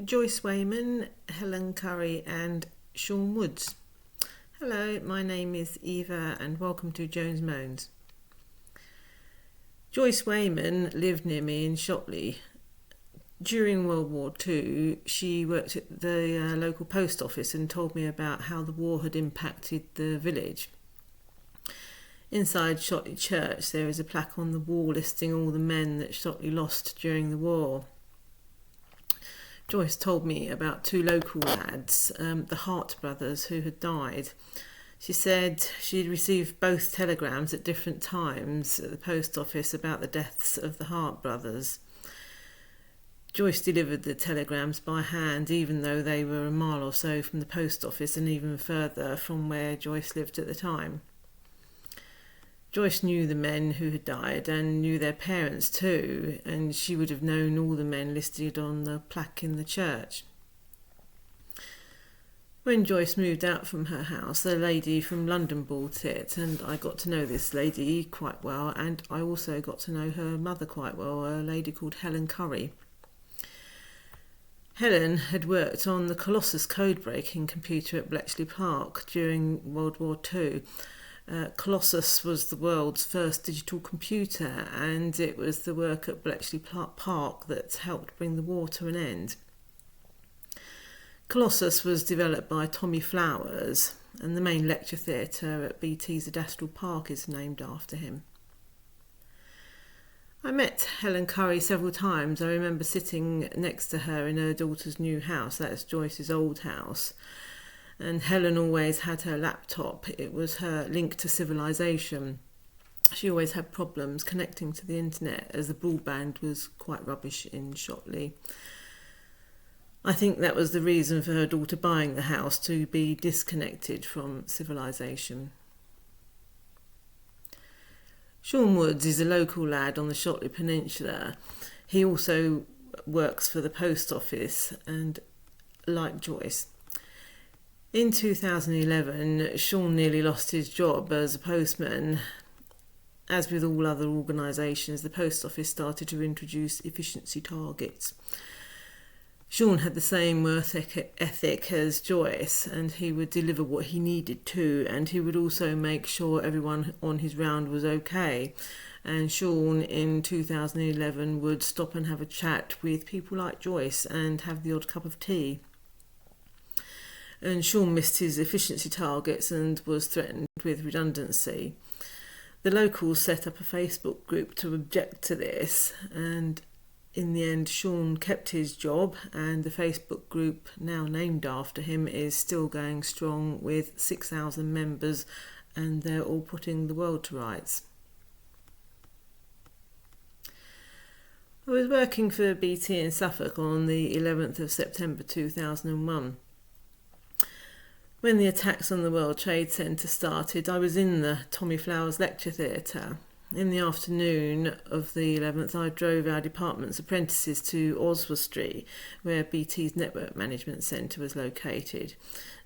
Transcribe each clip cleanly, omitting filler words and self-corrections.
Joyce Wayman, Helen, Currie and Shaun Woods. Hello, my name is Eva and welcome to Jones Moans. Joyce Wayman lived near me in Shotley. During World War II, she worked at the local post office and told me about how the war had impacted the village. Inside Shotley Church there is a plaque on the wall listing all the men that Shotley lost during the war. Joyce told me about two local lads, the Hart brothers, who had died. She said she'd received both telegrams at different times at the post office about the deaths of the Hart brothers. Joyce delivered the telegrams by hand, even though they were a mile or so from the post office and even further from where Joyce lived at the time. Joyce knew the men who had died and knew their parents too, and she would have known all the men listed on the plaque in the church. When Joyce moved out from her house, a lady from London bought it, and I got to know this lady quite well, and I also got to know her mother quite well, a lady called Helen Currie. Helen had worked on the Colossus code-breaking computer at Bletchley Park during World War II. Colossus was the world's first digital computer, and it was the work at Bletchley Park that helped bring the war to an end. Colossus was developed by Tommy Flowers, and the main lecture theatre at BT's Adastral Park is named after him. I met Helen Currie several times. I remember sitting next to her in her daughter's new house, that's Joyce's old house. And Helen always had her laptop. It was her link to civilization. She always had problems connecting to the internet as the broadband was quite rubbish in Shotley. I think that was the reason for her daughter buying the house, to be disconnected from civilization. Shaun Woods is a local lad on the Shotley Peninsula. He also works for the post office and, like Joyce, in 2011, Shaun nearly lost his job as a postman. As with all other organisations, the post office started to introduce efficiency targets. Shaun had the same work ethic as Joyce, and he would deliver what he needed to, and he would also make sure everyone on his round was okay. And Shaun in 2011 would stop and have a chat with people like Joyce and have the odd cup of tea. And Shaun missed his efficiency targets and was threatened with redundancy. The locals set up a Facebook group to object to this, and in the end Shaun kept his job, and the Facebook group, now named after him, is still going strong with 6,000 members, and they're all putting the world to rights. I was working for BT in Suffolk on the 11th of September 2001. When the attacks on the World Trade Centre started, I was in the Tommy Flowers lecture theatre. In the afternoon of the 11th, I drove our department's apprentices to Oswestry, where BT's Network Management Centre was located.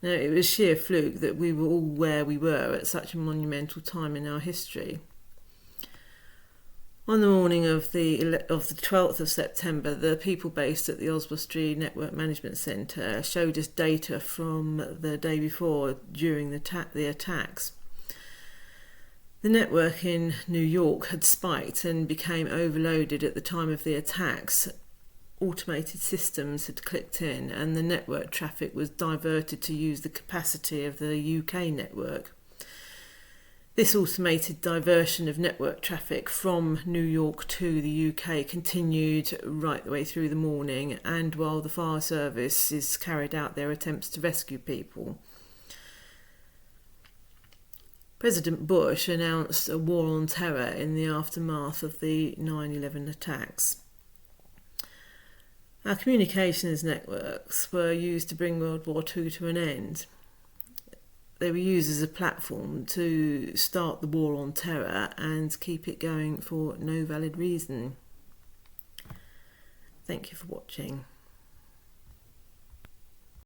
Now, it was sheer fluke that we were all where we were at such a monumental time in our history. On the morning of the 12th of September, the people based at the Oswestry Network Management Centre showed us data from the day before during the attacks. The network in New York had spiked and became overloaded at the time of the attacks. Automated systems had clicked in and the network traffic was diverted to use the capacity of the UK network. This automated diversion of network traffic from New York to the UK continued right the way through the morning, and while the fire services carried out their attempts to rescue people. President Bush announced a war on terror in the aftermath of the 9/11 attacks. Our communications networks were used to bring World War II to an end. They were used as a platform to start the war on terror and keep it going for no valid reason. Thank you for watching.